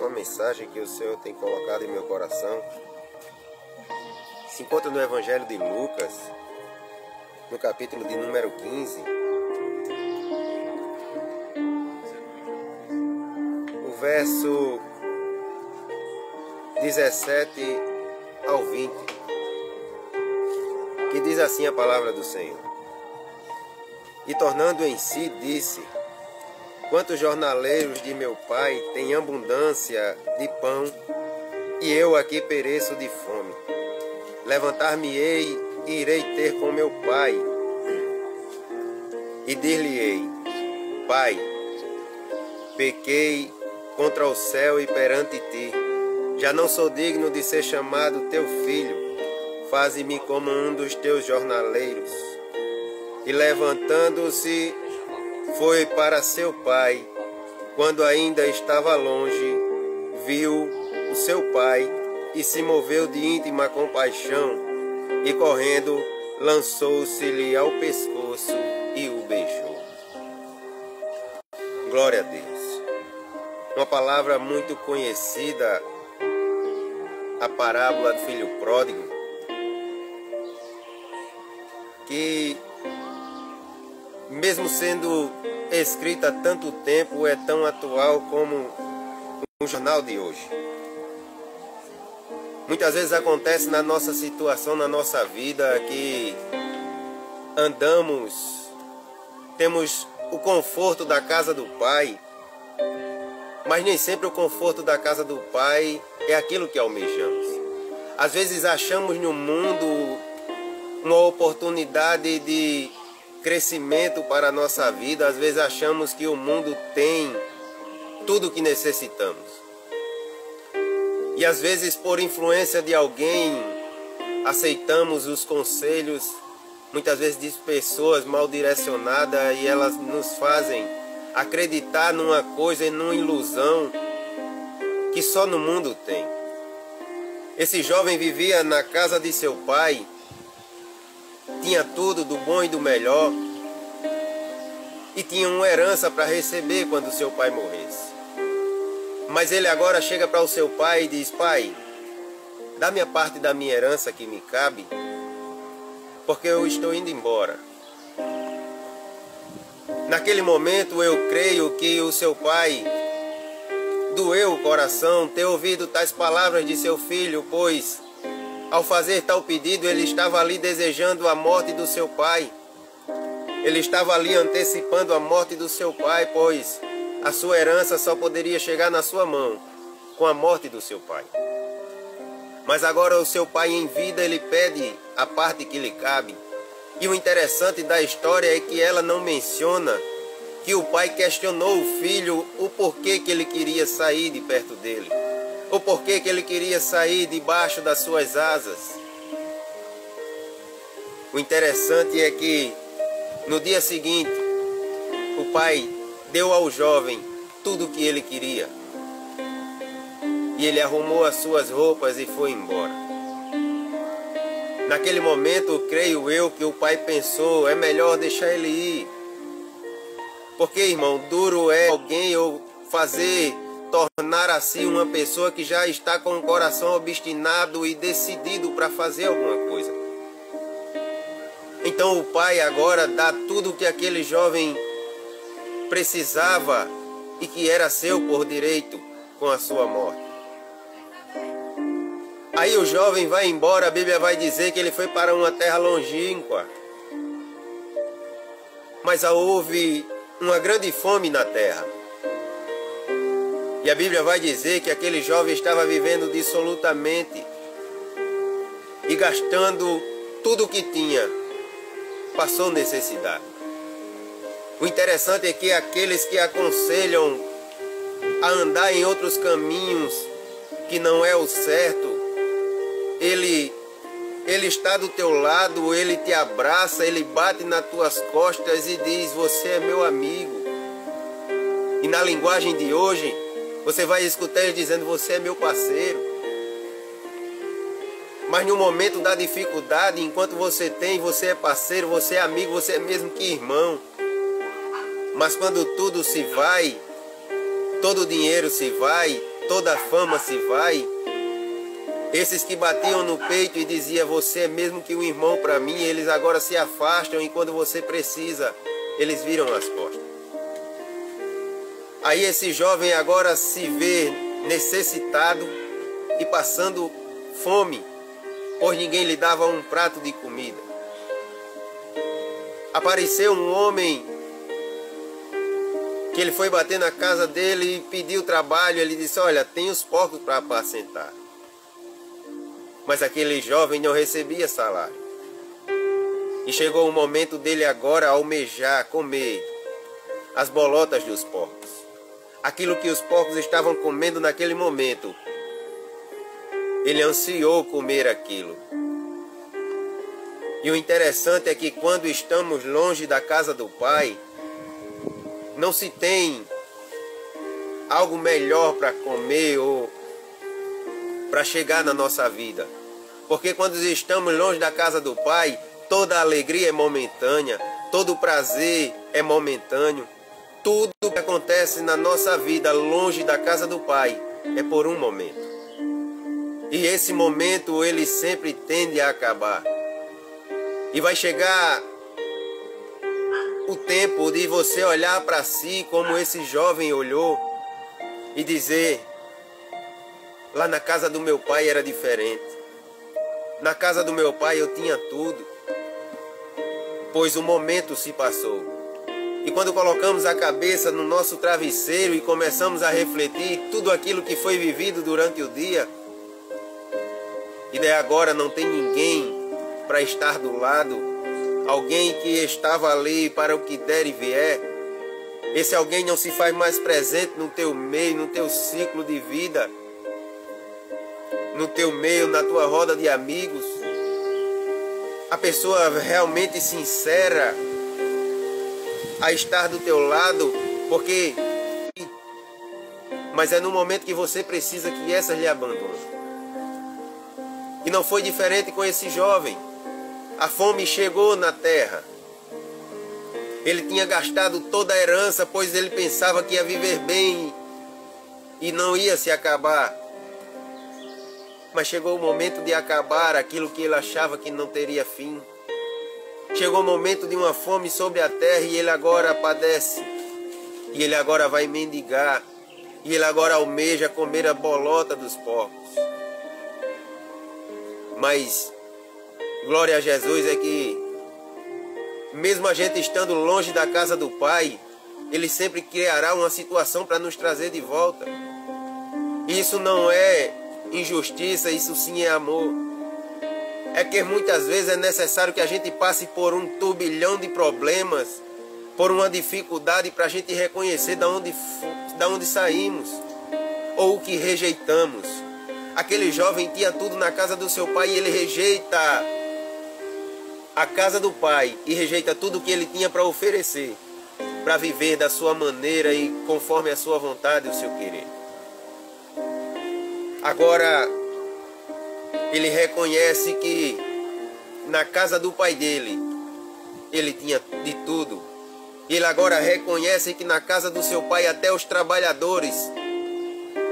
uma mensagem que o Senhor tem colocado em meu coração. Se encontra no Evangelho de Lucas, no capítulo de número 15. O verso 17 ao 20, que diz assim a palavra do Senhor. E tornando em si, disse: quantos jornaleiros de meu pai têm abundância de pão, e eu aqui pereço de fome. Levantar-me-ei e irei ter com meu pai, e dir-lhe-ei: Pai, pequei contra o céu e perante ti, já não sou digno de ser chamado teu filho, faze-me como um dos teus jornaleiros. E levantando-se, foi para seu pai. Quando ainda estava longe, viu o seu pai e se moveu de íntima compaixão, e correndo, lançou-se-lhe ao pescoço e o beijou. Glória a Deus. Uma palavra muito conhecida, a parábola do filho pródigo, que mesmo sendo escrita há tanto tempo, é tão atual como o jornal de hoje. Muitas vezes acontece na nossa situação, na nossa vida, que andamos, temos o conforto da casa do Pai, mas nem sempre o conforto da casa do Pai é aquilo que almejamos. Às vezes achamos no mundo uma oportunidade de crescimento para a nossa vida, às vezes achamos que o mundo tem tudo o que necessitamos. E às vezes, por influência de alguém, aceitamos os conselhos, muitas vezes de pessoas mal direcionadas, e elas nos fazem acreditar numa coisa e numa ilusão que só no mundo tem. Esse jovem vivia na casa de seu pai, tinha tudo do bom e do melhor, e tinha uma herança para receber quando seu pai morresse. Mas ele agora chega para o seu pai e diz: Pai, dá minha parte da minha herança que me cabe, porque eu estou indo embora. Naquele momento eu creio que o seu pai doeu o coração ter ouvido tais palavras de seu filho, pois ao fazer tal pedido ele estava ali desejando a morte do seu pai. Ele estava ali antecipando a morte do seu pai, pois a sua herança só poderia chegar na sua mão com a morte do seu pai. Mas agora o seu pai em vida, ele pede a parte que lhe cabe. E o interessante da história é que ela não menciona que o pai questionou o filho o porquê que ele queria sair de perto dele, o porquê que ele queria sair debaixo das suas asas. O interessante é que no dia seguinte o pai deu ao jovem tudo o que ele queria. E ele arrumou as suas roupas e foi embora. Naquele momento, creio eu que o pai pensou: é melhor deixar ele ir. Porque, irmão, duro é alguém ou tornar assim uma pessoa que já está com o coração obstinado e decidido para fazer alguma coisa. Então o pai agora dá tudo o que aquele jovem precisava e que era seu por direito com a sua morte. Aí o jovem vai embora, a Bíblia vai dizer que ele foi para uma terra longínqua. Mas houve uma grande fome na terra. E a Bíblia vai dizer que aquele jovem estava vivendo dissolutamente e gastando tudo o que tinha, passou necessidade. O interessante é que aqueles que aconselham a andar em outros caminhos que não é o certo, ele está do teu lado, ele te abraça, ele bate nas tuas costas e diz: você é meu amigo. E na linguagem de hoje, você vai escutar ele dizendo: você é meu parceiro. Mas no momento da dificuldade, enquanto você tem, você é parceiro, você é amigo, você é mesmo que irmão. Mas quando tudo se vai, todo o dinheiro se vai, toda a fama se vai, esses que batiam no peito e diziam, você é mesmo que um irmão para mim, eles agora se afastam e quando você precisa, eles viram as costas. Aí esse jovem agora se vê necessitado e passando fome, pois ninguém lhe dava um prato de comida. Apareceu um homem que ele foi bater na casa dele e pediu trabalho. Ele disse, olha, tem os porcos para apacentar. Mas aquele jovem não recebia salário. E chegou o momento dele agora almejar, comer as bolotas dos porcos. Aquilo que os porcos estavam comendo naquele momento. Ele ansiou comer aquilo. E o interessante é que quando estamos longe da casa do Pai, não se tem algo melhor para comer ou para chegar na nossa vida. Porque quando estamos longe da casa do Pai, toda a alegria é momentânea, todo o prazer é momentâneo. Tudo que acontece na nossa vida longe da casa do Pai é por um momento. E esse momento ele sempre tende a acabar. E vai chegar o tempo de você olhar para si como esse jovem olhou e dizer, lá na casa do meu pai era diferente. Na casa do meu pai eu tinha tudo, pois o momento se passou. E quando colocamos a cabeça no nosso travesseiro e começamos a refletir tudo aquilo que foi vivido durante o dia, e daí agora não tem ninguém para estar do lado, alguém que estava ali para o que der e vier, esse alguém não se faz mais presente no teu meio, no teu ciclo de vida, no teu meio, na tua roda de amigos. A pessoa realmente sincera a estar do teu lado, porque mas é no momento que você precisa que essas lhe abandonem. E não foi diferente com esse jovem. A fome chegou na terra. Ele tinha gastado toda a herança, pois ele pensava que ia viver bem e não ia se acabar. Mas chegou o momento de acabar aquilo que ele achava que não teria fim. Chegou o momento de uma fome sobre a terra e ele agora padece. E ele agora vai mendigar. E ele agora almeja comer a bolota dos porcos. Mas glória a Jesus é que, mesmo a gente estando longe da casa do Pai, Ele sempre criará uma situação para nos trazer de volta. Isso não é injustiça, isso sim é amor. É que muitas vezes é necessário que a gente passe por um turbilhão de problemas, por uma dificuldade para a gente reconhecer da onde saímos, ou o que rejeitamos. Aquele jovem tinha tudo na casa do seu pai e ele rejeita a casa do pai e rejeita tudo que ele tinha para oferecer, para viver da sua maneira e conforme a sua vontade e o seu querer. Agora, ele reconhece que na casa do pai dele, ele tinha de tudo. Ele agora reconhece que na casa do seu pai até os trabalhadores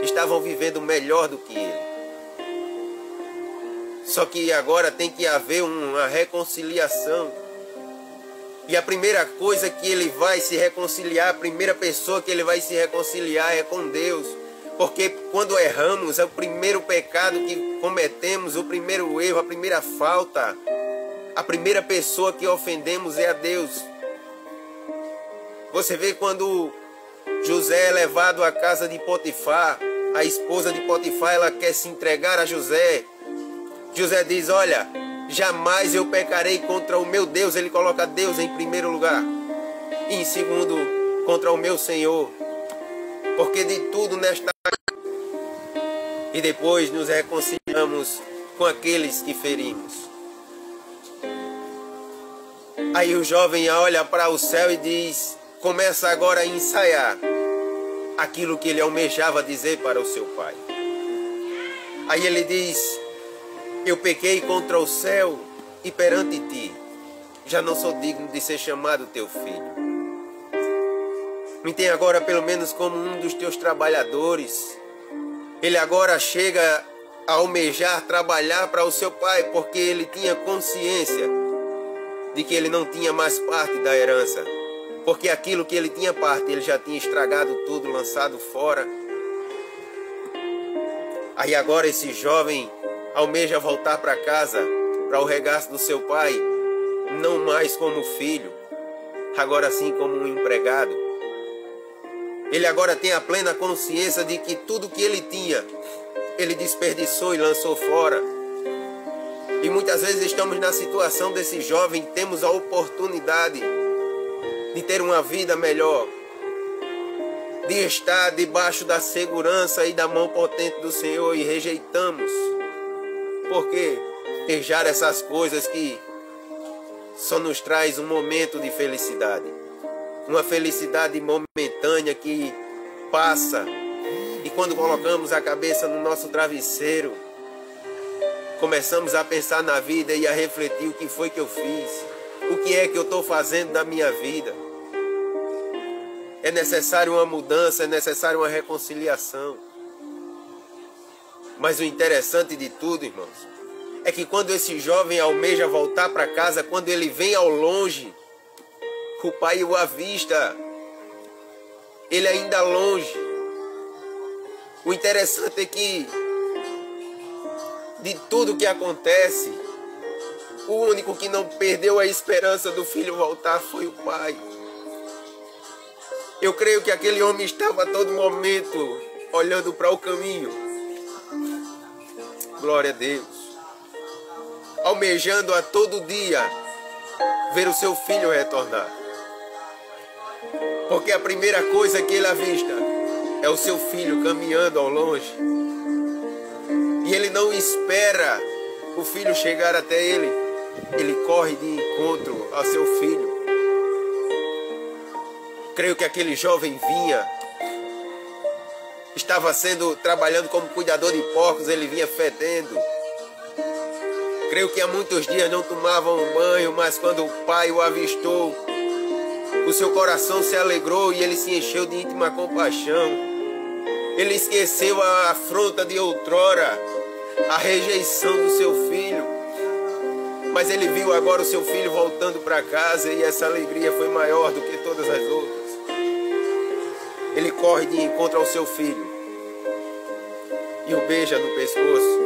estavam vivendo melhor do que ele. Só que agora tem que haver uma reconciliação. E a primeira coisa que ele vai se reconciliar, a primeira pessoa que ele vai se reconciliar é com Deus. Porque quando erramos, é o primeiro pecado que cometemos, o primeiro erro, a primeira falta, a primeira pessoa que ofendemos é a Deus. Você vê quando José é levado à casa de Potifar, a esposa de Potifar, ela quer se entregar a José. José diz, olha, jamais eu pecarei contra o meu Deus. Ele coloca Deus em primeiro lugar. E em segundo, contra o meu Senhor. Porque de tudo nesta... E depois nos reconciliamos com aqueles que ferimos. Aí o jovem olha para o céu e diz, começa agora a ensaiar aquilo que ele almejava dizer para o seu pai. Aí ele diz, eu pequei contra o céu e perante ti, já não sou digno de ser chamado teu filho. Me tem agora pelo menos como um dos teus trabalhadores. Ele agora chega a almejar trabalhar para o seu pai, porque ele tinha consciência de que ele não tinha mais parte da herança. Porque aquilo que ele tinha parte, ele já tinha estragado tudo, lançado fora. Aí agora esse jovem almeja voltar para casa, para o regaço do seu pai, não mais como filho, agora sim como um empregado. Ele agora tem a plena consciência de que tudo que ele tinha, ele desperdiçou e lançou fora. E muitas vezes estamos na situação desse jovem, temos a oportunidade de ter uma vida melhor, de estar debaixo da segurança e da mão potente do Senhor, e rejeitamos. Por quê? Desejar essas coisas que só nos traz um momento de felicidade. Uma felicidade momentânea que passa. E quando colocamos a cabeça no nosso travesseiro, começamos a pensar na vida e a refletir o que foi que eu fiz. O que é que eu estou fazendo da minha vida? É necessário uma mudança, é necessário uma reconciliação. Mas o interessante de tudo, irmãos, é que quando esse jovem almeja voltar para casa, quando ele vem ao longe, o pai o avista, ele ainda longe. O interessante é que, de tudo que acontece, o único que não perdeu a esperança do filho voltar foi o pai. Eu creio que aquele homem estava a todo momento olhando para o caminho. Glória a Deus. Almejando a todo dia ver o seu filho retornar. Porque a primeira coisa que ele avista é o seu filho caminhando ao longe. E ele não espera o filho chegar até ele. Ele corre de encontro ao seu filho. Creio que aquele jovem estava trabalhando como cuidador de porcos, ele vinha fedendo. Creio que há muitos dias não tomava um banho, mas quando o pai o avistou, o seu coração se alegrou e ele se encheu de íntima compaixão. Ele esqueceu a afronta de outrora, a rejeição do seu filho. Mas ele viu agora o seu filho voltando para casa e essa alegria foi maior do que todas as outras. Ele corre de encontro ao seu filho e o beija no pescoço.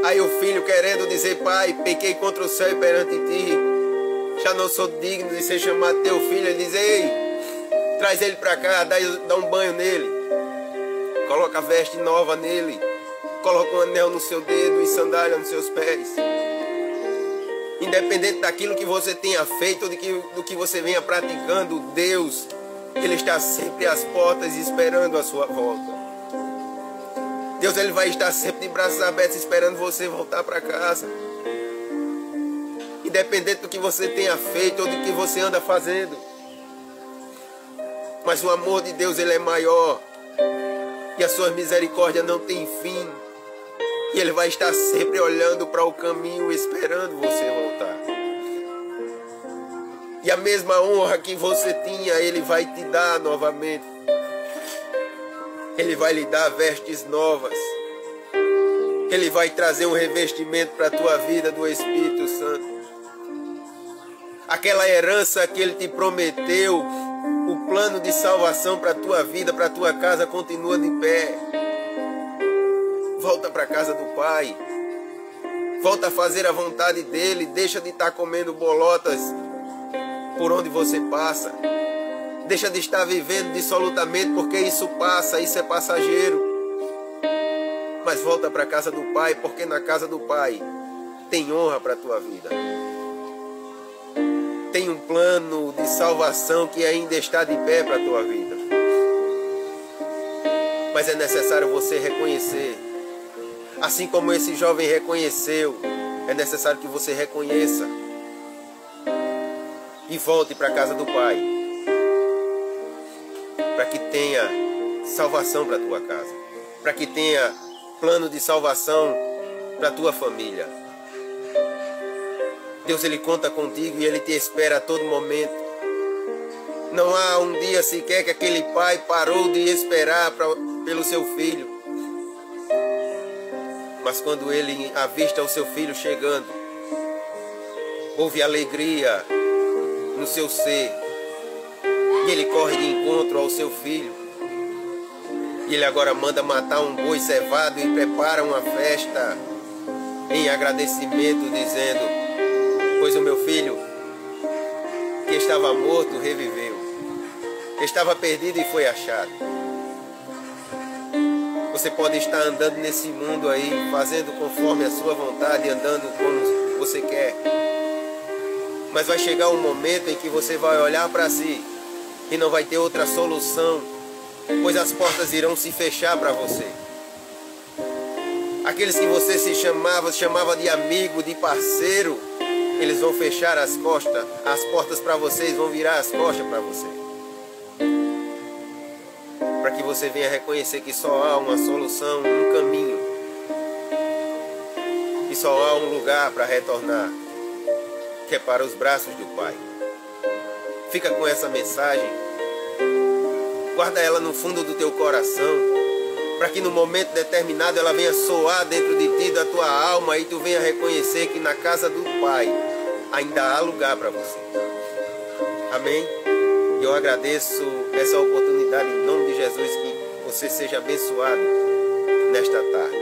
Aí o filho, querendo dizer: pai, pequei contra o céu e perante ti, já não sou digno de ser chamado teu filho. Ele diz: ei, traz ele para cá, dá um banho nele, coloca a veste nova nele, coloca um anel no seu dedo e sandália nos seus pés. Independente daquilo que você tenha feito ou do que você venha praticando, Deus, Ele está sempre às portas esperando a sua volta. Deus, Ele vai estar sempre de braços abertos esperando você voltar para casa. Independente do que você tenha feito ou do que você anda fazendo. Mas o amor de Deus, Ele é maior. E a sua misericórdia não tem fim. E Ele vai estar sempre olhando para o caminho, esperando você voltar. E a mesma honra que você tinha, Ele vai te dar novamente. Ele vai lhe dar vestes novas. Ele vai trazer um revestimento para a tua vida do Espírito Santo. Aquela herança que Ele te prometeu, o plano de salvação para a tua vida, para a tua casa, continua de pé. Volta para a casa do Pai. Volta a fazer a vontade dEle. Deixa de estar comendo bolotas por onde você passa. Deixa de estar vivendo dissolutamente, porque isso passa, isso é passageiro. Mas volta para a casa do Pai, porque na casa do Pai tem honra para a tua vida. Tem um plano de salvação que ainda está de pé para a tua vida. Mas é necessário você reconhecer. Assim como esse jovem reconheceu, é necessário que você reconheça e volte para a casa do Pai, para que tenha salvação para a tua casa, para que tenha plano de salvação para a tua família. Deus, Ele conta contigo e Ele te espera a todo momento. Não há um dia sequer que aquele pai parou de esperar pelo seu filho. Mas quando ele avista o seu filho chegando, houve alegria no seu ser. E ele corre de encontro ao seu filho. E ele agora manda matar um boi cevado e prepara uma festa em agradecimento, dizendo: pois o meu filho, que estava morto, reviveu. Que estava perdido e foi achado. Você pode estar andando nesse mundo aí, fazendo conforme a sua vontade, andando como você quer. Mas vai chegar um momento em que você vai olhar para si e não vai ter outra solução, pois as portas irão se fechar para você. Aqueles que você se chamava de amigo, de parceiro, eles vão fechar as portas para vocês, vão virar as costas para você. Para que você venha reconhecer que só há uma solução, um caminho. E só há um lugar para retornar, que é para os braços do Pai. Fica com essa mensagem. Guarda ela no fundo do teu coração, para que no momento determinado ela venha soar dentro de ti, da tua alma, e tu venha reconhecer que na casa do Pai ainda há lugar para você. Amém? E eu agradeço essa oportunidade em nome de Jesus, que você seja abençoado nesta tarde.